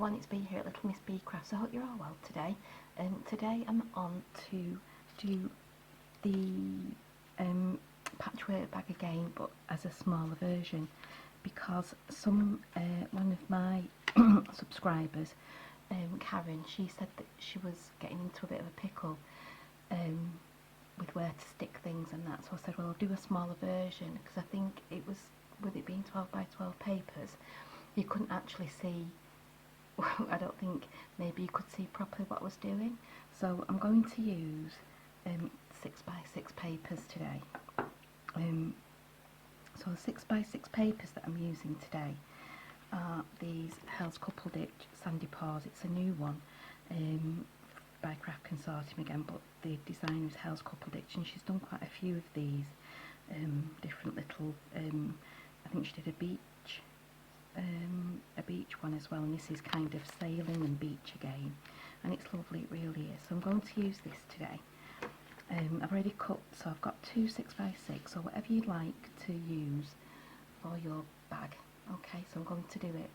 everyone, it's Bee here at Little Miss Bee Crafts. I hope you're all well today. Today I'm on to do the patchwork bag again, but as a smaller version, because one of my subscribers, Karen, she said that she was getting into a bit of a pickle with where to stick things and that, so I said, well, I'll do a smaller version, because I think it was, with it being 12 by 12 papers, you couldn't actually see. I don't think maybe you could see properly what I was doing, so I'm going to use 6 by 6 papers today. So the 6 by 6 papers that I'm using today are these Helz Cuppleditch Sandy Paws. It's a new one by Craft Consortium again, but the designer is Helz Cuppleditch, and she's done quite a few of these different little, I think she did a beach one as well, and this is kind of sailing and beach again, and it's lovely, it really is. So I'm going to use this today. I've already cut, so I've got 2 6 by 6, or whatever you'd like to use for your bag. Okay, so I'm going to do it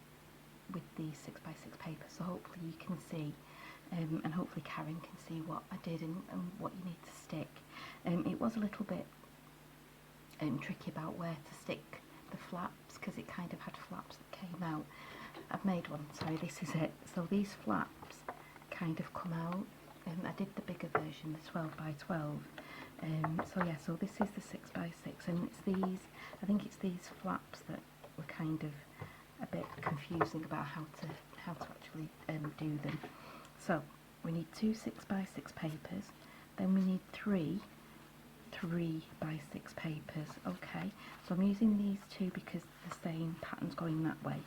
with the 6 by 6 paper, so hopefully you can see, and hopefully Karen can see what I did and what you need to stick. It was a little bit tricky about where to stick the flaps, because it kind of had flaps that came out. I've made one, sorry, this is it. So these flaps kind of come out. I did the bigger version, the 12 by 12. So yeah, so this is the 6 by 6, and it's these, I think it's these flaps that were kind of a bit confusing about how to actually do them. So we need 2 6 by 6 papers, then we need 3 by 6 papers. Okay, so I'm using these two because the same pattern's going that way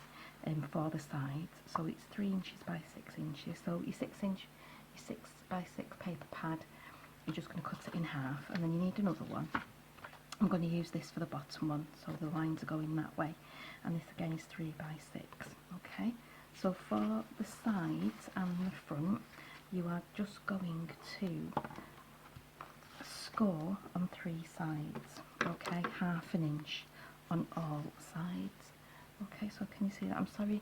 for the sides. So it's 3 inches by 6 inches. So your 6 by 6 paper pad, you're just going to cut it in half, and then you need another one. I'm going to use this for the bottom one, so the lines are going that way, and this again is 3 by 6. Okay, so for the sides and the front, you are just going to score on 3 sides. Okay, 1/2 inch on all sides. Okay, so can you see that? I'm sorry,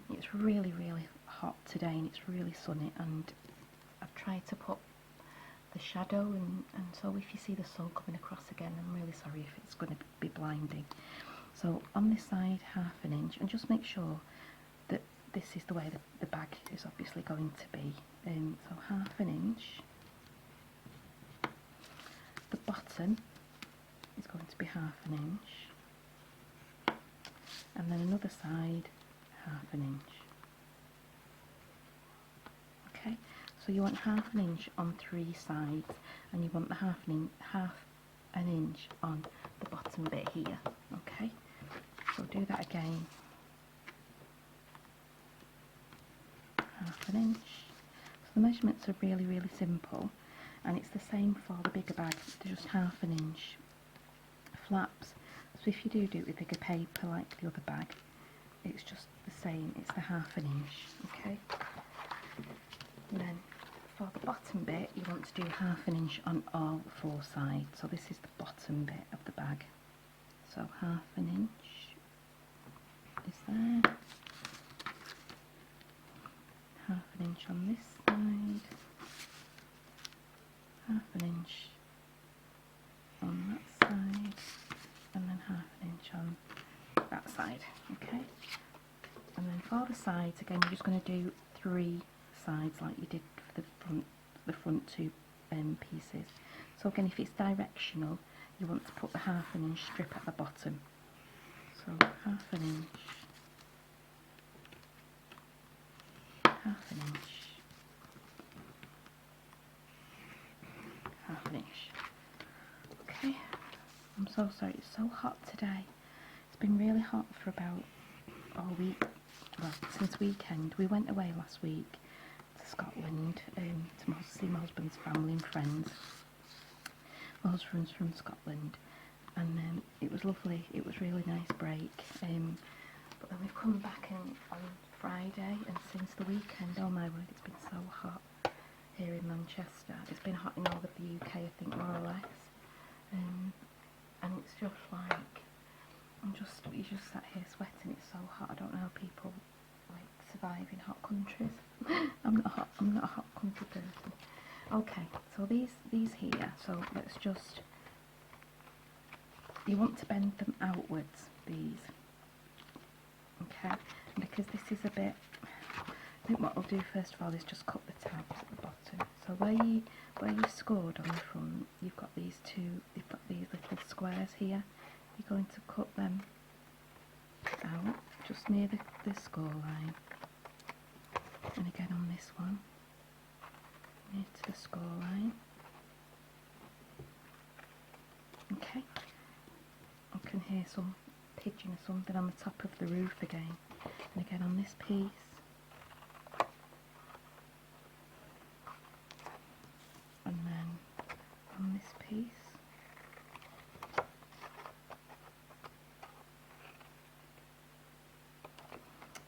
it's really hot today, and it's really sunny, and I've tried to put the shadow, and so if you see the sun coming across again, I'm really sorry if it's going to be blinding. So on this side, 1/2 inch, and just make sure that this is the way the bag is obviously going to be. So 1/2 inch. The bottom is going to be 1/2 inch, and then another side 1/2 inch. Okay, so you want 1/2 inch on 3 sides, and you want the 1/2 inch on the bottom bit here. Okay, so do that again. 1/2 inch. So the measurements are really simple, and it's the same for the bigger bag. They're just 1/2 inch flaps. So if you do it with bigger paper like the other bag, it's just the same, it's the 1/2 inch. Okay, and then for the bottom bit, you want to do 1/2 inch on all 4 sides. So this is the bottom bit of the bag. So 1/2 inch is there, 1/2 inch on this side, 1/2 inch on that side, and then 1/2 inch on that side. Okay, and then for the sides again, you're just going to do 3 sides like you did for the front 2 pieces. So again, if it's directional, you want to put the 1/2 inch strip at the bottom. So 1/2 inch, 1/2 inch, 1/2 inch. Okay, I'm so sorry, it's so hot today. It's been really hot for about all week, well, since weekend. We went away last week to Scotland to see my husband's family and friends. My husband's from Scotland, and it was lovely. It was a really nice break. But then we've come back on Friday, and since the weekend, oh my word, it's been so hot here in Manchester. It's been hot in all of the UK, I think, more or less. And it's just like, you just sat here sweating. It's so hot. I don't know how people like survive in hot countries. I'm not a hot country person. Okay, so these here, so let's just, you want to bend them outwards, these. Okay, and because this is a bit, I think what I'll do first of all is just cut the tabs at the bottom. So where you scored on the front, you've got these little squares here. You're going to cut them out just near the score line, and again on this one near to the score line. Okay, I can hear some pigeon or something on the top of the roof again, and again on this piece. And then on this piece.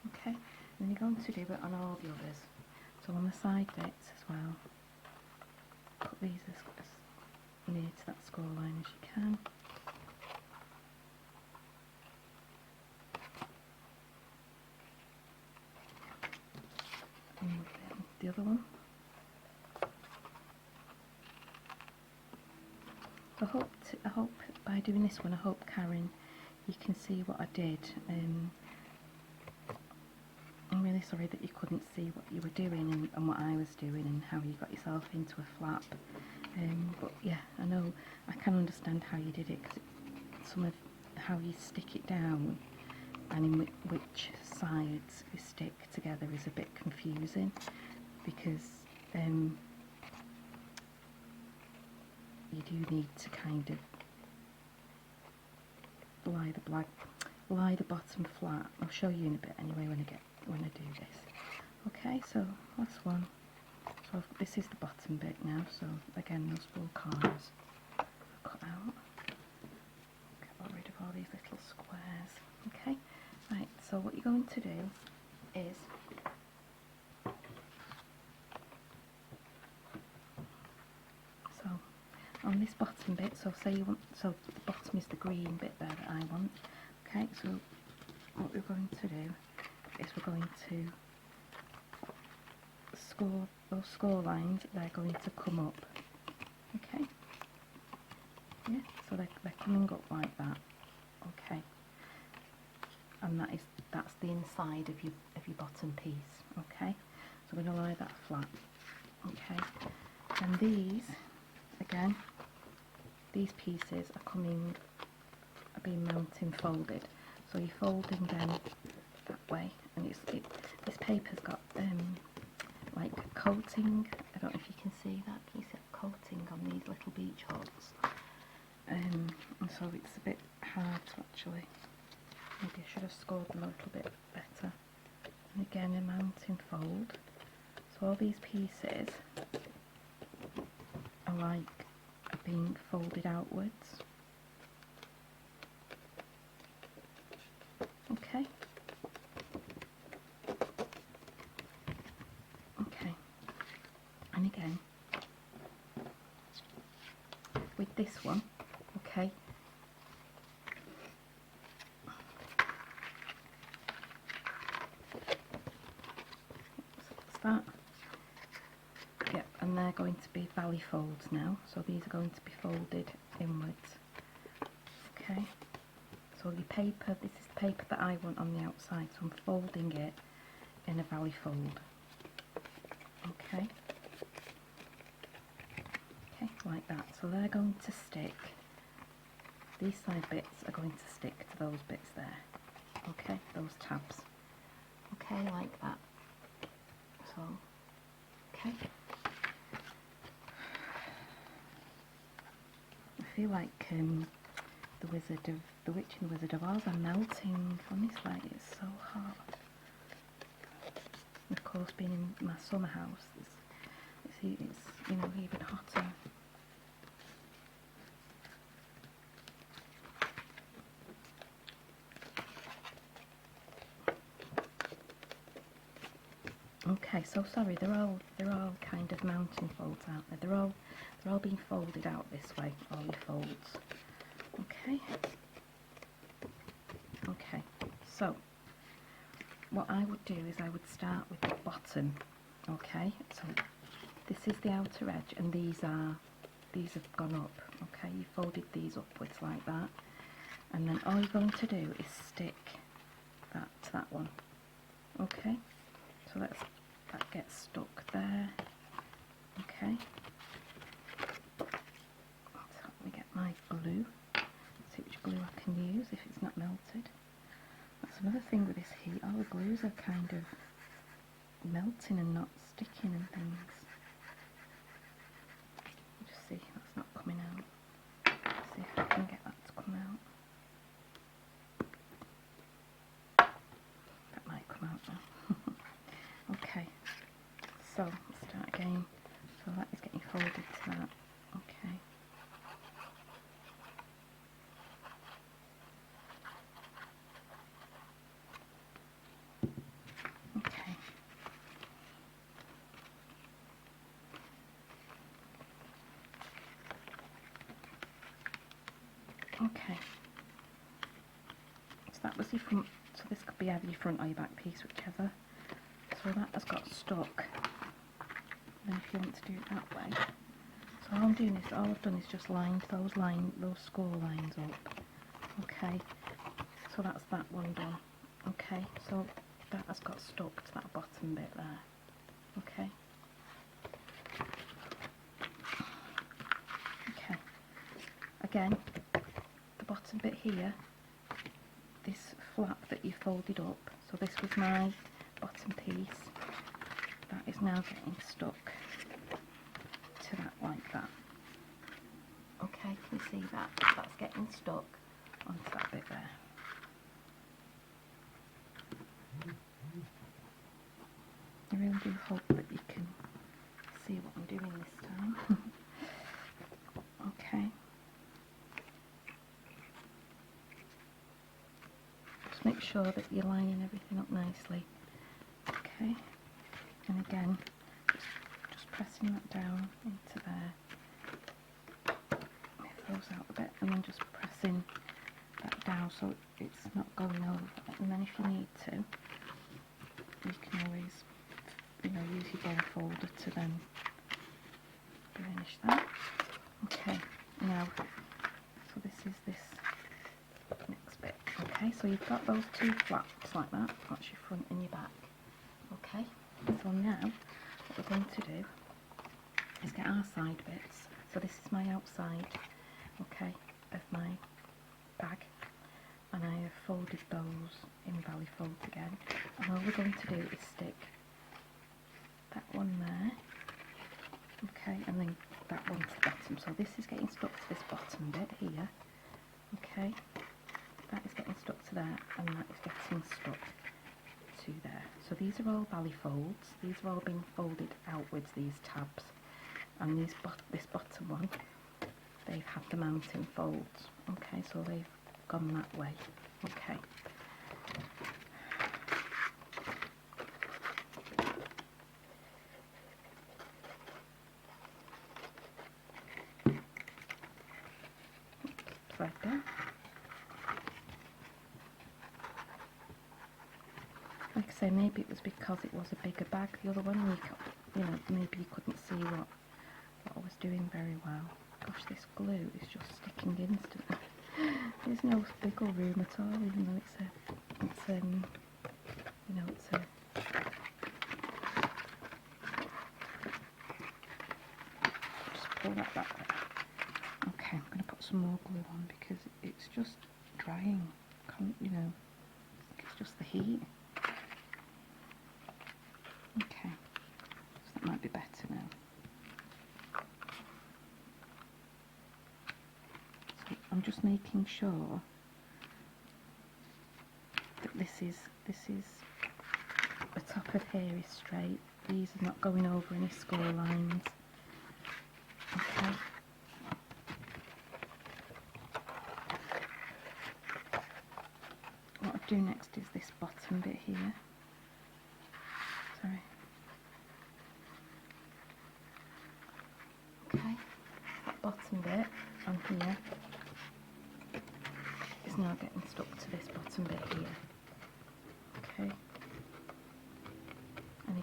Okay, and then you're going to do it on all the others. So on the side bits as well, put these as near to that score line as you can. And the other one. So I hope by doing this one, I hope, Karen, you can see what I did. I'm really sorry that you couldn't see what you were doing and what I was doing and how you got yourself into a flap. But yeah, I know, I can understand how you did it, because some of how you stick it down and in which sides you stick together is a bit confusing, because you do need to kind of lie the bottom flat. I'll show you in a bit anyway when I do this. Okay, so last one. So this is the bottom bit now. So again, those 4 corners I'll cut out. Get rid of all these little squares. Okay, right. So what you're going to do is on this bottom bit, so say you want, so the bottom is the green bit there that I want. Okay, so what we're going to do is we're going to score those score lines, they're going to come up. Okay, yeah, so they're coming up like that. Okay, and that's the inside of your bottom piece. Okay, so we're going to lie that flat. Okay, and these again, these pieces are being mounting folded, so you're folding them that way, and this paper's got like coating. I don't know if you can see that. Can you see that coating on these little beach huts? And so it's a bit hard to actually. Maybe I should have scored them a little bit better. And again, a mounting fold. So all these pieces are being folded outwards. Okay. Okay. And again, with this one, okay, what's that? Yep, and they're going to be valley folds now, so these are going to be folded inwards. Okay, so the paper, this is the paper that I want on the outside, so I'm folding it in a valley fold. Okay, okay, like that. So they're going to stick, these side bits are going to stick to those bits there. Okay, those tabs. Okay, like that. So, okay. I feel like the Witch and the Wizard of Oz are melting. Honestly, it's so hot. And of course, being in my summer house, it's you know, even hotter. Okay, so sorry, they're all kind of mounting folds out there. They're all being folded out this way, all your folds. Okay. Okay, so what I would do is I would start with the bottom. Okay, so this is the outer edge, and these have gone up. Okay, you folded these upwards like that, and then all you're going to do is stick that to that one. Okay, so that gets stuck there. Okay, so let me get my glue, see which glue I can use if it's not melted. That's another thing with this heat, all the glues are kind of melting and not sticking and things. Just see, that's not coming out. Let's see if I can get that to come out. That might come out now. Okay, so let's start again. So that is getting folded to that. Okay. Okay. Okay. So that was your front. So this could be either your front or your back piece, whichever. So that has got stuck. And if you want to do it that way, so all I'm doing is, all I've done is just lined those score lines up. Okay, so that's that one done. Okay, so that has got stuck to that bottom bit there. Okay. Okay. Again, the bottom bit here, this flap that you folded up, so this was my bottom piece, that is now getting stuck to that like that. Okay, can you see that? That's getting stuck onto that bit there. I really do hope that you can see what I'm doing this time. Okay. Just make sure that you're lining everything up nicely. Okay. And again, just pressing that down into there. It flows out a bit, and then just pressing that down so it's not going over. And then if you need to, you can always, use your bone folder to then burnish that. Okay, now, so this is this next bit. Okay, so you've got those two flaps like that. That's your front and your back. Okay, so now what we're going to do is get our side bits. So this is my outside, okay, of my bag, and I have folded those in valley folds again, and all we're going to do is stick that one there, okay, and then that one to the bottom. So this is getting stuck to this bottom bit here, okay, that is getting stuck to there, and that is getting stuck to there. So these are all valley folds, these are all being folded outwards, these tabs, and this bottom one, they've had the mounting folds, okay, so they've gone that way, okay. Thread there. Like I say, maybe it was because it was a bigger bag, the other one, maybe you couldn't see what I was doing very well. Gosh, this glue is just sticking instantly. There's no wiggle room at all, even though it's a just pull that back there. Okay, I'm going to put some more glue on because it's just drying, it's just the heat. Okay, so that might be better now. So I'm just making sure that this is the top of here is straight. These are not going over any score lines. Okay. What I'll do next is this bottom bit here. Sorry. Okay, that bottom bit on here is now getting stuck to this bottom bit here. Okay,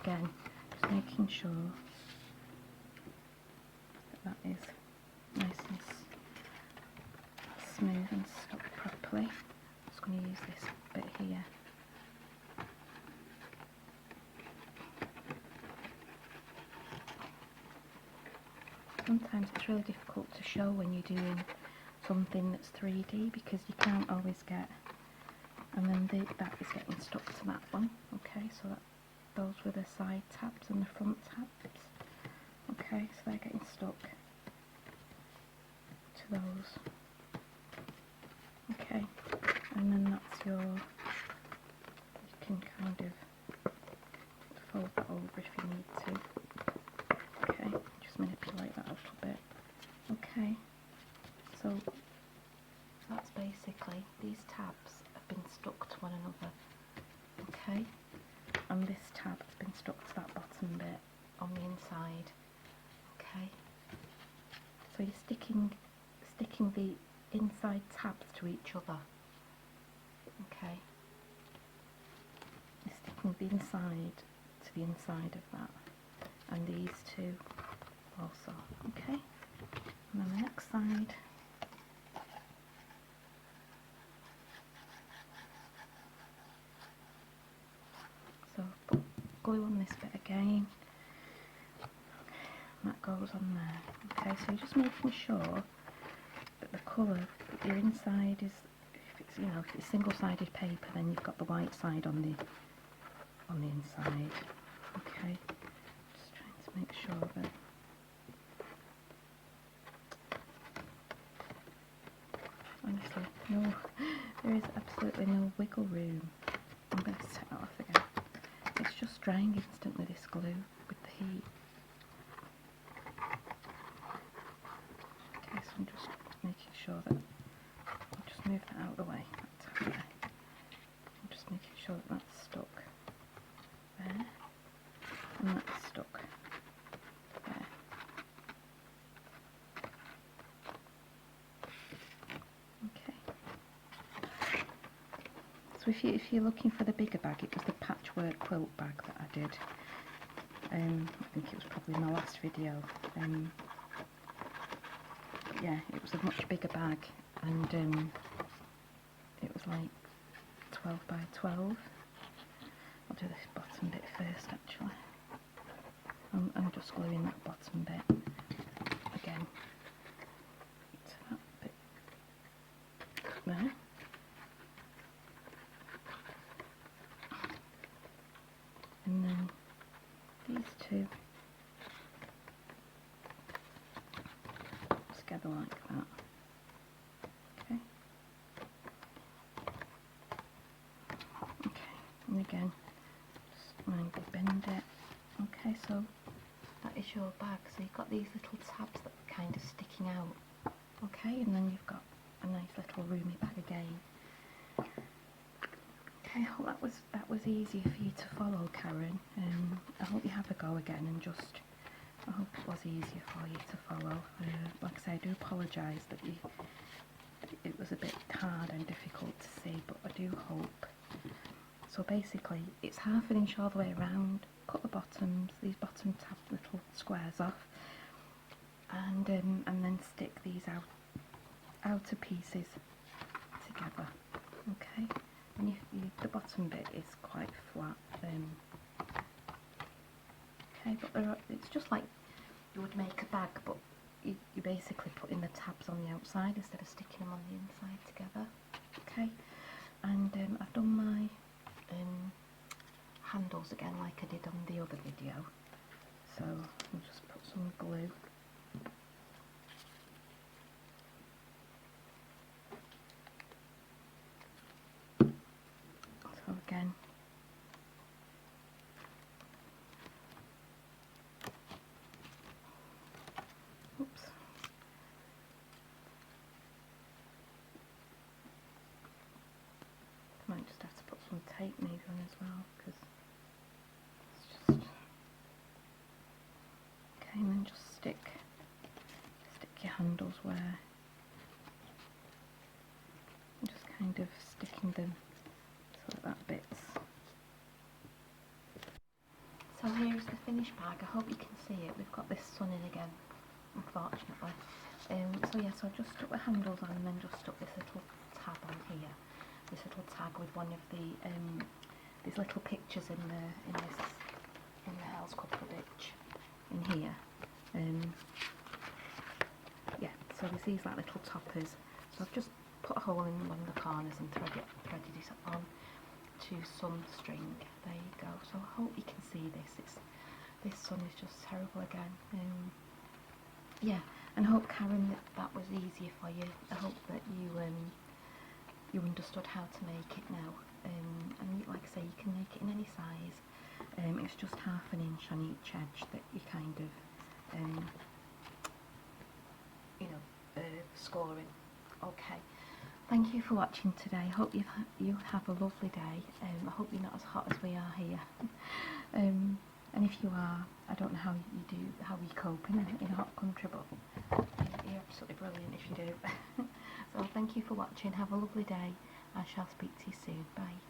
again, just making sure that is nice and smooth and stuck properly. I'm just going to use this bit here. Sometimes it's really difficult to show when you're doing something that's 3D because you can't always get, and then that is getting stuck to that one. Okay, so those were the side tabs and the front tabs. Okay, so they're getting stuck to those. Okay, and then that's your, you can kind of fold that over if you need to. Okay, just manipulate that a little bit. Okay, so that's basically, these tabs have been stuck to one another. Okay, and this tab has been stuck to that bottom bit on the inside. Okay, so you're sticking the inside tabs to each other. Okay, you're sticking the inside to the inside of that, and these two also. Okay, and then the next side. So put glue on this bit again. And that goes on there. Okay, so you're just making sure that the colour that your inside is, if it's, you know, if it's single-sided paper, then you've got the white side on the inside. Okay, just trying to make sure that honestly, no, there is absolutely no wiggle room. I'm going to set that off again. It's just drying instantly, this glue, with the heat. Okay, so I'm just making sure that, I'll just move that out of the way, that tab there. I'm just making sure that that's stuck there, and that's stuck there. Okay. So if you're looking for the bigger bag, it was the patchwork quilt bag that I did. I think it was probably my last video. But yeah, it was a much bigger bag, and it was like 12 by 12. I'll do this bottom bit first actually. I'm just gluing that bottom bit again to that bit there. And then these two together like that. Okay. Okay, and again, just mindfully bend it. Okay, so that is your bag. So you've got these little tabs that are kind of sticking out. Okay, and then you've got a nice little roomy bag again. Okay, I hope that was easy for you to follow, Karen. I hope you have a go again, and just, I hope it was easier for you to follow. Like I say, I do apologise that it was a bit hard and difficult to see, but I do hope. So basically, it's 1/2 inch all the way around. Cut the bottoms, these bottom tab little squares off, and then stick these outer pieces together. Okay. And the bottom bit is quite flat. Okay, but it's just like you would make a bag, but you basically putting the tabs on the outside instead of sticking them on the inside together. Okay, and I've done my handles again like I did on the other video. So I'll just put some glue. So again, oops. Might just have to put some tape maybe on as well, because it's just okay. And then just stick your handles where, just kind of sticking them so that bit's. So here's the finished bag. I hope you can see it. We've got this sun in again, unfortunately. So yeah, so I just stuck the handles on and then just stuck this little tab on here. This little tag with one of the these little pictures in the Helz Cuppleditch in here. Yeah, so there's these like little toppers. So I've just put a hole in one of the corners and threaded it on to some string. There you go. So I hope you can see this. This sun is just terrible again. Yeah, and I hope, Karen, that was easier for you. I hope that you understood how to make it now. And like I say, you can make it in any size. It's just 1/2 inch on each edge that you kind of scoring. Okay. Thank you for watching today. I hope you have a lovely day. I hope you're not as hot as we are here. And if you are, I don't know how you cope in a hot country, but you're absolutely brilliant if you do. So thank you for watching. Have a lovely day. I shall speak to you soon. Bye.